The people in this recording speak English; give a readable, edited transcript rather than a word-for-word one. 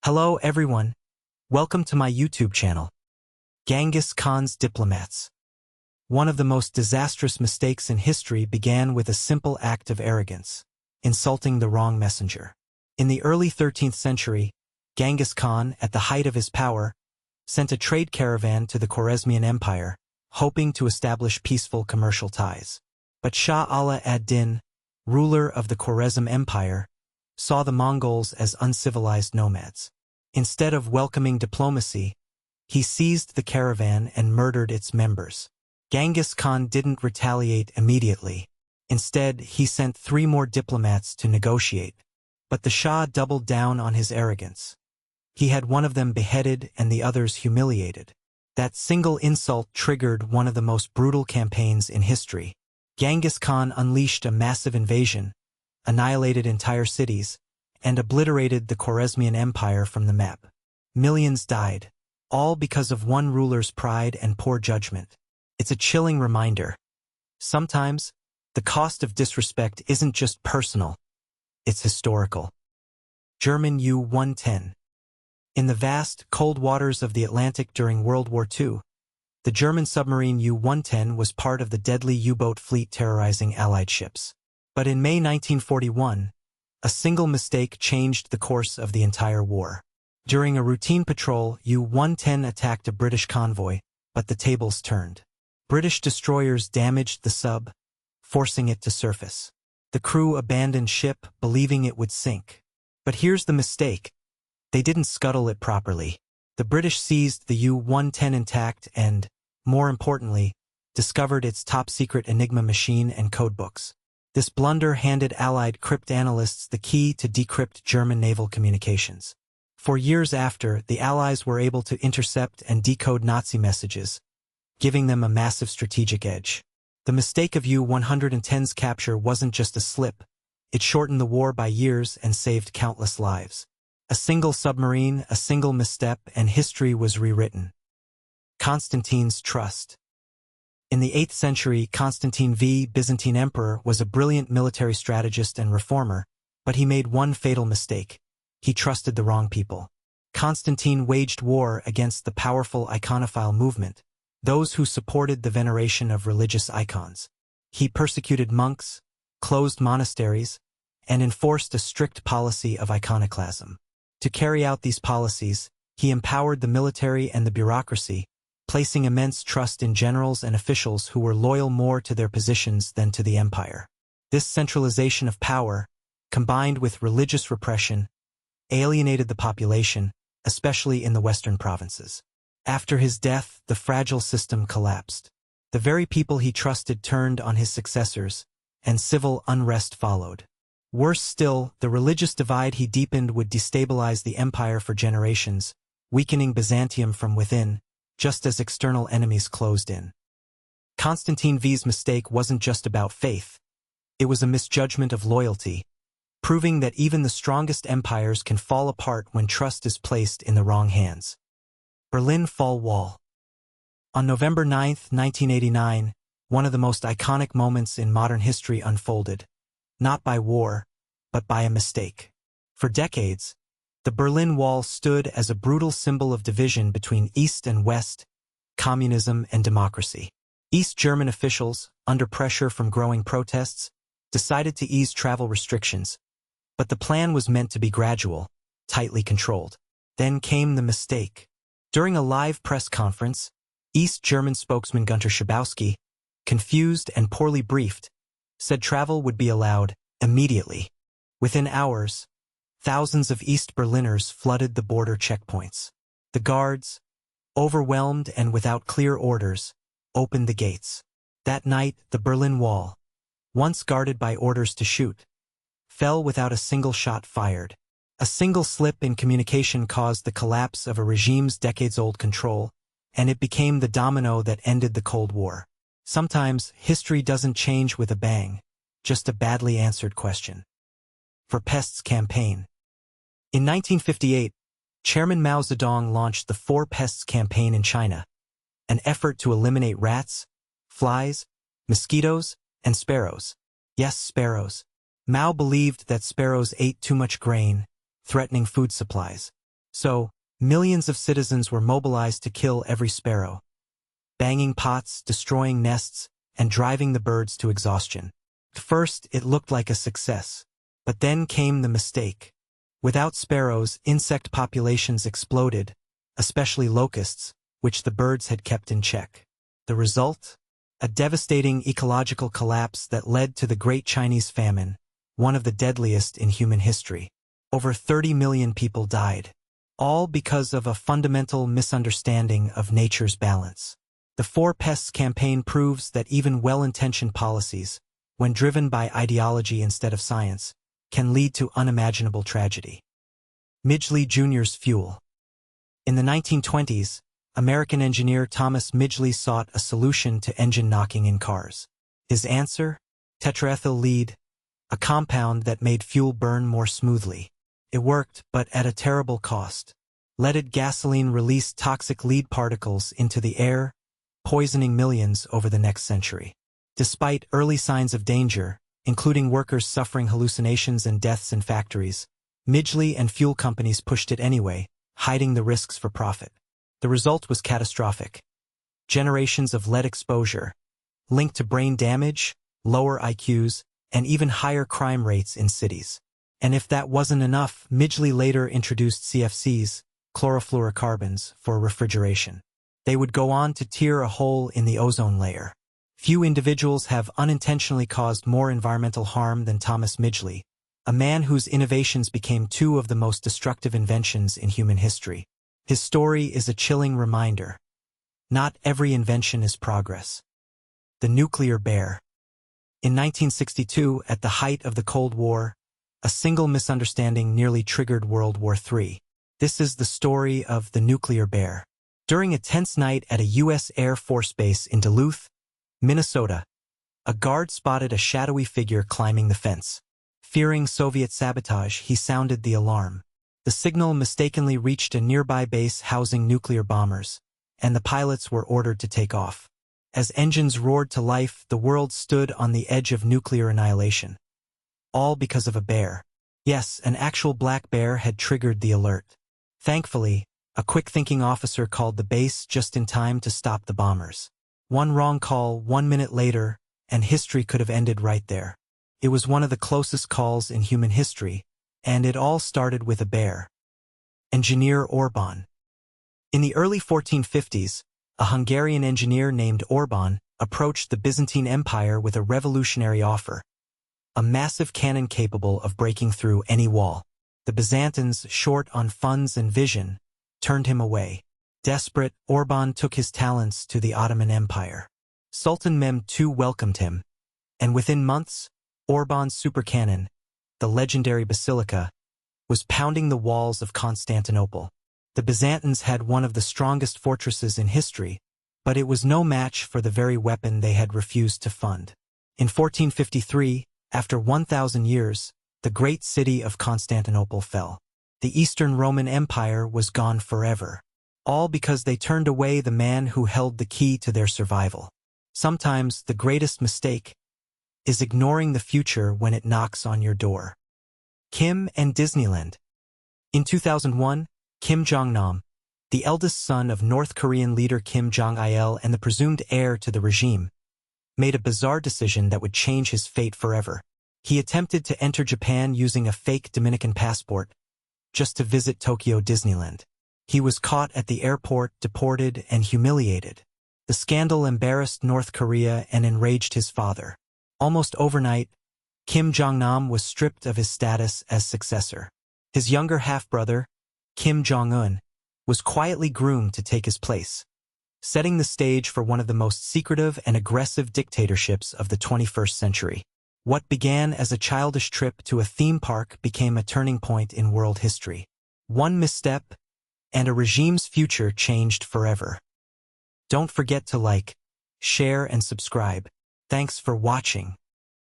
Hello everyone, welcome to my YouTube channel. Genghis Khan's diplomats. One of the most disastrous mistakes in history began with a simple act of arrogance, insulting the wrong messenger. In the early 13th century, Genghis Khan, at the height of his power, sent a trade caravan to the Khwarezmian Empire, hoping to establish peaceful commercial ties. But Shah Ala ad-Din, ruler of the Khwarezm Empire, saw the Mongols as uncivilized nomads. Instead of welcoming diplomacy, he seized the caravan and murdered its members. Genghis Khan didn't retaliate immediately. Instead, he sent 3 more diplomats to negotiate. But the Shah doubled down on his arrogance. He had one of them beheaded and the others humiliated. That single insult triggered one of the most brutal campaigns in history. Genghis Khan unleashed a massive invasion, annihilated entire cities, and obliterated the Khwarezmian Empire from the map. Millions died, all because of one ruler's pride and poor judgment. It's a chilling reminder. Sometimes, the cost of disrespect isn't just personal, it's historical. German U-110. In the vast, cold waters of the Atlantic during World War II, the German submarine U-110 was part of the deadly U-boat fleet terrorizing Allied ships. But in May 1941, a single mistake changed the course of the entire war. During a routine patrol, U-110 attacked a British convoy, but the tables turned. British destroyers damaged the sub, forcing it to surface. The crew abandoned ship, believing it would sink. But here's the mistake. They didn't scuttle it properly. The British seized the U-110 intact and, more importantly, discovered its top-secret Enigma machine and codebooks. This blunder handed Allied cryptanalysts the key to decrypt German naval communications. For years after, the Allies were able to intercept and decode Nazi messages, giving them a massive strategic edge. The mistake of U-110's capture wasn't just a slip, it shortened the war by years and saved countless lives. A single submarine, a single misstep, and history was rewritten. Constantine's trust. In the 8th century, Constantine V, Byzantine emperor, was a brilliant military strategist and reformer, but he made one fatal mistake. He trusted the wrong people. Constantine waged war against the powerful iconophile movement, those who supported the veneration of religious icons. He persecuted monks, closed monasteries, and enforced a strict policy of iconoclasm. To carry out these policies, he empowered the military and the bureaucracy, placing immense trust in generals and officials who were loyal more to their positions than to the empire. This centralization of power, combined with religious repression, alienated the population, especially in the western provinces. After his death, the fragile system collapsed. The very people he trusted turned on his successors, and civil unrest followed. Worse still, the religious divide he deepened would destabilize the empire for generations, weakening Byzantium from within, just as external enemies closed in. Constantine V's mistake wasn't just about faith. It was a misjudgment of loyalty, proving that even the strongest empires can fall apart when trust is placed in the wrong hands. Berlin Fall Wall. On November 9, 1989, one of the most iconic moments in modern history unfolded, not by war, but by a mistake. For decades, the Berlin Wall stood as a brutal symbol of division between East and West, communism and democracy. East German officials, under pressure from growing protests, decided to ease travel restrictions, but the plan was meant to be gradual, tightly controlled. Then came the mistake. During a live press conference, East German spokesman Gunter Schabowski, confused and poorly briefed, said travel would be allowed immediately. Within hours, thousands of East Berliners flooded the border checkpoints. The guards, overwhelmed and without clear orders, opened the gates. That night, the Berlin Wall, once guarded by orders to shoot, fell without a single shot fired. A single slip in communication caused the collapse of a regime's decades-old control, and it became the domino that ended the Cold War. Sometimes, history doesn't change with a bang, just a badly answered question. For Pest's campaign. In 1958, Chairman Mao Zedong launched the 4 Pests campaign in China, an effort to eliminate rats, flies, mosquitoes, and sparrows. Yes, sparrows. Mao believed that sparrows ate too much grain, threatening food supplies. So, millions of citizens were mobilized to kill every sparrow, banging pots, destroying nests, and driving the birds to exhaustion. At first, it looked like a success. But then came the mistake. Without sparrows, insect populations exploded, especially locusts, which the birds had kept in check. The result? A devastating ecological collapse that led to the Great Chinese Famine, one of the deadliest in human history. Over 30 million people died, all because of a fundamental misunderstanding of nature's balance. The Four Pests campaign proves that even well-intentioned policies, when driven by ideology instead of science, can lead to unimaginable tragedy. Midgley Jr.'s fuel. In the 1920s, American engineer Thomas Midgley sought a solution to engine knocking in cars. His answer? Tetraethyl lead, a compound that made fuel burn more smoothly. It worked, but at a terrible cost. Leaded gasoline released toxic lead particles into the air, poisoning millions over the next century. Despite early signs of danger, including workers suffering hallucinations and deaths in factories, Midgley and fuel companies pushed it anyway, hiding the risks for profit. The result was catastrophic. Generations of lead exposure, linked to brain damage, lower IQs, and even higher crime rates in cities. And if that wasn't enough, Midgley later introduced CFCs, chlorofluorocarbons, for refrigeration. They would go on to tear a hole in the ozone layer. Few individuals have unintentionally caused more environmental harm than Thomas Midgley, a man whose innovations became two of the most destructive inventions in human history. His story is a chilling reminder. Not every invention is progress. The nuclear bear. In 1962, at the height of the Cold War, a single misunderstanding nearly triggered World War III. This is the story of the nuclear bear. During a tense night at a U.S. Air Force base in Duluth, Minnesota, a guard spotted a shadowy figure climbing the fence. Fearing Soviet sabotage, he sounded the alarm. The signal mistakenly reached a nearby base housing nuclear bombers, and the pilots were ordered to take off. As engines roared to life, the world stood on the edge of nuclear annihilation. All because of a bear. Yes, an actual black bear had triggered the alert. Thankfully, a quick-thinking officer called the base just in time to stop the bombers. One wrong call 1 minute later, and history could have ended right there. It was one of the closest calls in human history, and it all started with a bear. Engineer Orban. In the early 1450s, a Hungarian engineer named Orban approached the Byzantine Empire with a revolutionary offer. A massive cannon capable of breaking through any wall. The Byzantines, short on funds and vision, turned him away. Desperate, Orban took his talents to the Ottoman Empire. Sultan Mehmed II welcomed him, and within months, Orban's supercannon, the legendary basilica, was pounding the walls of Constantinople. The Byzantines had one of the strongest fortresses in history, but it was no match for the very weapon they had refused to fund. In 1453, after 1,000 years, the great city of Constantinople fell. The Eastern Roman Empire was gone forever. All because they turned away the man who held the key to their survival. Sometimes the greatest mistake is ignoring the future when it knocks on your door. Kim and Disneyland. In 2001, Kim Jong-nam, the eldest son of North Korean leader Kim Jong-il and the presumed heir to the regime, made a bizarre decision that would change his fate forever. He attempted to enter Japan using a fake Dominican passport, just to visit Tokyo Disneyland. He was caught at the airport, deported, and humiliated. The scandal embarrassed North Korea and enraged his father. Almost overnight, Kim Jong-nam was stripped of his status as successor. His younger half-brother, Kim Jong-un, was quietly groomed to take his place, setting the stage for one of the most secretive and aggressive dictatorships of the 21st century. What began as a childish trip to a theme park became a turning point in world history. One misstep, and a regime's future changed forever. Don't forget to like, share, and subscribe. Thanks for watching.